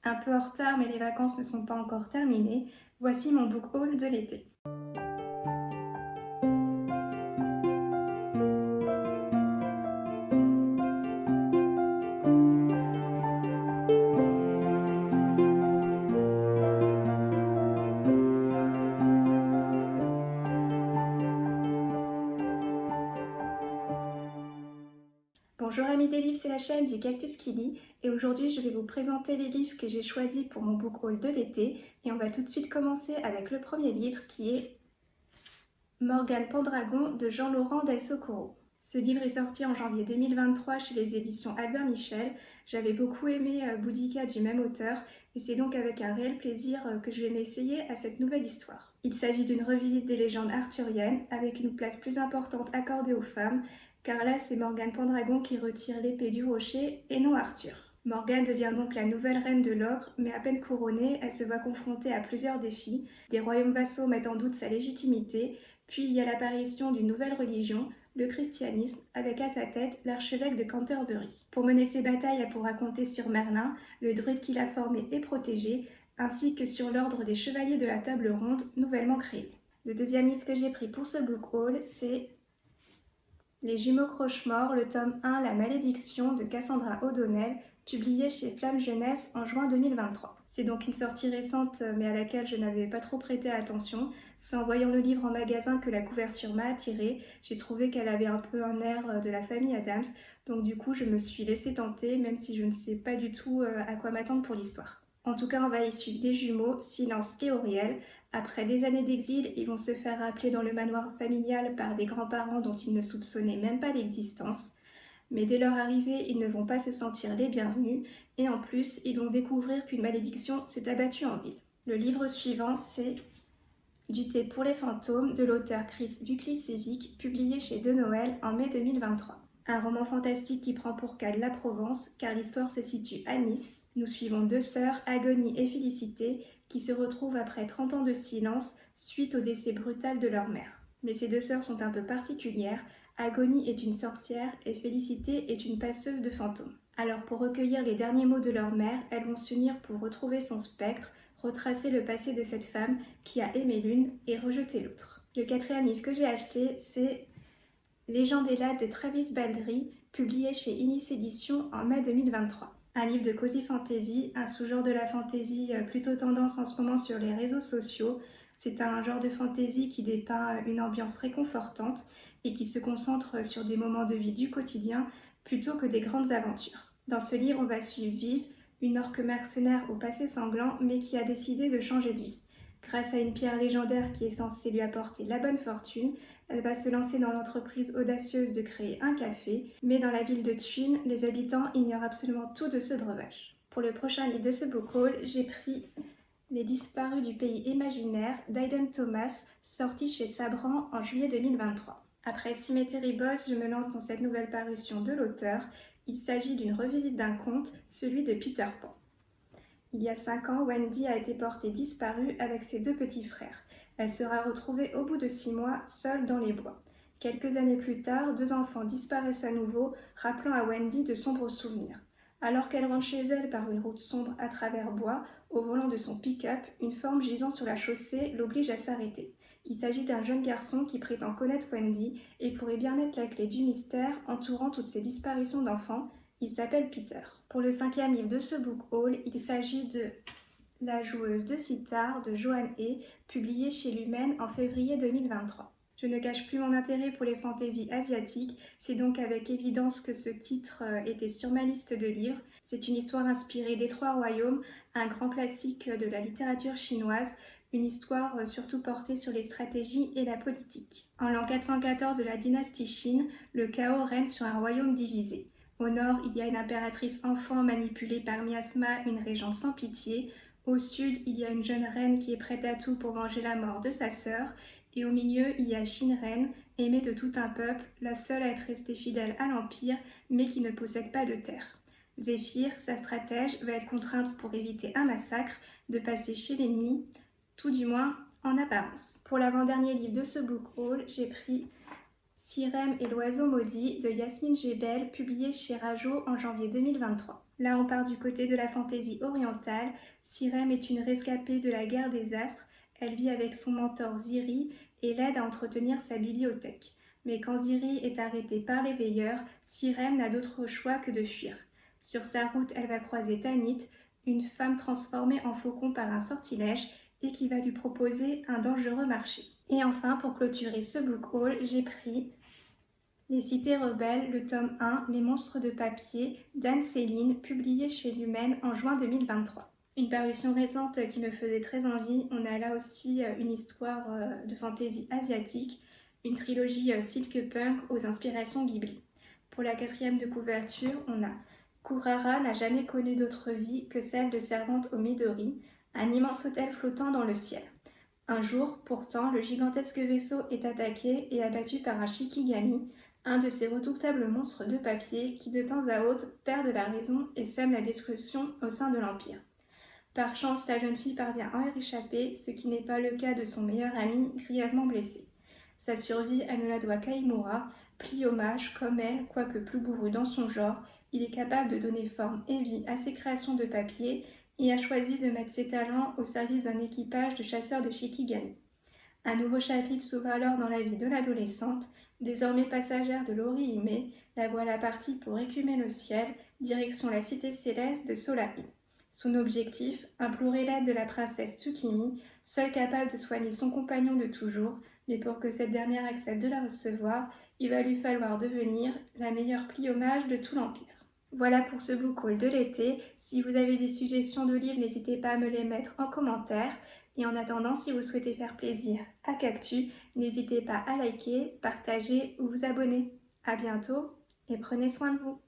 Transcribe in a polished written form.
Un peu en retard, mais les vacances ne sont pas encore terminées. Voici mon book haul de l'été. Bonjour amis des livres, c'est la chaîne du Cactus qui lit et aujourd'hui je vais vous présenter les livres que j'ai choisis pour mon book haul de l'été et on va tout de suite commencer avec le premier livre qui est Morgane Pendragon de Jean-Laurent Del Socorro. Ce livre est sorti en janvier 2023 chez les éditions Albert Michel. J'avais beaucoup aimé Boudica du même auteur et c'est donc avec un réel plaisir que je vais m'essayer à cette nouvelle histoire. Il s'agit d'une revisite des légendes arthuriennes avec une place plus importante accordée aux femmes car là c'est Morgane Pendragon qui retire l'épée du rocher et non Arthur. Morgane devient donc la nouvelle reine de l'Ogre, mais à peine couronnée, elle se voit confrontée à plusieurs défis. Des royaumes vassaux mettent en doute sa légitimité, puis il y a l'apparition d'une nouvelle religion, le christianisme, avec à sa tête l'archevêque de Canterbury. Pour mener ses batailles, elle pourra compter sur Merlin, le druide qui l'a formé et protégé, ainsi que sur l'ordre des chevaliers de la table ronde nouvellement créé. Le deuxième livre que j'ai pris pour ce book haul, c'est Les Jumeaux Croche-Morts, le tome 1, La Malédiction de Cassandra O'Donnell, publié chez Flamme Jeunesse en juin 2023. C'est donc une sortie récente mais à laquelle je n'avais pas trop prêté attention. C'est en voyant le livre en magasin que la couverture m'a attirée. J'ai trouvé qu'elle avait un peu un air de la famille Adams, donc du coup je me suis laissée tenter même si je ne sais pas du tout à quoi m'attendre pour l'histoire. En tout cas, on va y suivre des jumeaux, Silence et Auriel. Après des années d'exil, ils vont se faire rappeler dans le manoir familial par des grands-parents dont ils ne soupçonnaient même pas l'existence. Mais dès leur arrivée, ils ne vont pas se sentir les bienvenus et en plus, ils vont découvrir qu'une malédiction s'est abattue en ville. Le livre suivant, c'est Du thé pour les fantômes de l'auteur Chris Buklicevic, publié chez De Noël en mai 2023. Un roman fantastique qui prend pour cadre la Provence, car l'histoire se situe à Nice. Nous suivons deux sœurs, Agonie et Félicité, qui se retrouvent après 30 ans de silence suite au décès brutal de leur mère. Mais ces deux sœurs sont un peu particulières. Agonie est une sorcière et Félicité est une passeuse de fantômes. Alors pour recueillir les derniers mots de leur mère, elles vont s'unir pour retrouver son spectre, retracer le passé de cette femme qui a aimé l'une et rejeté l'autre. Le quatrième livre que j'ai acheté, c'est Légende et Lade de Travis Baldree, publié chez Inis Éditions en mai 2023. Un livre de cozy fantasy, un sous-genre de la fantasy plutôt tendance en ce moment sur les réseaux sociaux. C'est un genre de fantasy qui dépeint une ambiance réconfortante et qui se concentre sur des moments de vie du quotidien plutôt que des grandes aventures. Dans ce livre, on va suivre Vive, une orque mercenaire au passé sanglant mais qui a décidé de changer de vie. Grâce à une pierre légendaire qui est censée lui apporter la bonne fortune, elle va se lancer dans l'entreprise audacieuse de créer un café, mais dans la ville de Thuin, les habitants ignorent absolument tout de ce breuvage. Pour le prochain livre de ce book haul, j'ai pris Les disparus du pays imaginaire d'Aiden Thomas, sorti chez Sabran en juillet 2023. Après Cemetery Boss, je me lance dans cette nouvelle parution de l'auteur. Il s'agit d'une revisite d'un conte, celui de Peter Pan. Il y a 5 ans, Wendy a été portée disparue avec ses deux petits frères. Elle sera retrouvée au bout de 6 mois, seule dans les bois. Quelques années plus tard, deux enfants disparaissent à nouveau, rappelant à Wendy de sombres souvenirs. Alors qu'elle rentre chez elle par une route sombre à travers bois, au volant de son pick-up, une forme gisant sur la chaussée l'oblige à s'arrêter. Il s'agit d'un jeune garçon qui prétend connaître Wendy et pourrait bien être la clé du mystère entourant toutes ces disparitions d'enfants. Il s'appelle Peter. Pour le cinquième livre de ce book haul, il s'agit de La joueuse de sitar de Joanne Hay, publié chez Lumen en février 2023. Je ne cache plus mon intérêt pour les fantaisies asiatiques, c'est donc avec évidence que ce titre était sur ma liste de livres. C'est une histoire inspirée des Trois Royaumes, un grand classique de la littérature chinoise, une histoire surtout portée sur les stratégies et la politique. En l'an 414 de la dynastie Qin, le chaos règne sur un royaume divisé. Au nord, il y a une impératrice enfant manipulée par Miasma, une régente sans pitié. Au sud, il y a une jeune reine qui est prête à tout pour venger la mort de sa sœur. Et au milieu, il y a Shinren, aimée de tout un peuple, la seule à être restée fidèle à l'Empire, mais qui ne possède pas de terre. Zéphyr, sa stratège, va être contrainte pour éviter un massacre de passer chez l'ennemi, tout du moins en apparence. Pour l'avant-dernier livre de ce book haul, j'ai pris Sirem et l'oiseau maudit de Yasmine Gebel, publié chez Rajo en janvier 2023. Là, on part du côté de la fantaisie orientale. Sirem est une rescapée de la guerre des astres. Elle vit avec son mentor Ziri et l'aide à entretenir sa bibliothèque. Mais quand Ziri est arrêtée par les veilleurs, Sirem n'a d'autre choix que de fuir. Sur sa route, elle va croiser Tanit, une femme transformée en faucon par un sortilège et qui va lui proposer un dangereux marché. Et enfin, pour clôturer ce book haul, j'ai pris Les Cités rebelles, le tome 1, Les monstres de papier, d'Anne Céline, publié chez Lumen en juin 2023. Une parution récente qui me faisait très envie. On a là aussi une histoire de fantaisie asiatique, une trilogie silk punk aux inspirations Ghibli. Pour la 4e de couverture, on a Kurara n'a jamais connu d'autre vie que celle de servante au Midori, un immense hôtel flottant dans le ciel. Un jour, pourtant, le gigantesque vaisseau est attaqué et abattu par un Shikigami, un de ces redoutables monstres de papier qui de temps à autre perdent la raison et sèment la destruction au sein de l'Empire. Par chance, la jeune fille parvient à y échapper, ce qui n'est pas le cas de son meilleur ami, grièvement blessé. Sa survie, elle ne la doit qu'à Imura, pliomage comme elle, quoique plus bourru dans son genre, il est capable de donner forme et vie à ses créations de papier et a choisi de mettre ses talents au service d'un équipage de chasseurs de Shikigami. Un nouveau chapitre s'ouvre alors dans la vie de l'adolescente. Désormais passagère de l'Ori-Hime, la voilà partie pour écumer le ciel, direction la cité céleste de Solari. Son objectif, implorer l'aide de la princesse Tsukimi, seule capable de soigner son compagnon de toujours, mais pour que cette dernière accepte de la recevoir, il va lui falloir devenir la meilleure pliomage de tout l'Empire. Voilà pour ce book haul de l'été. Si vous avez des suggestions de livres, n'hésitez pas à me les mettre en commentaire. Et en attendant, si vous souhaitez faire plaisir à Cactus, n'hésitez pas à liker, partager ou vous abonner. À bientôt et prenez soin de vous.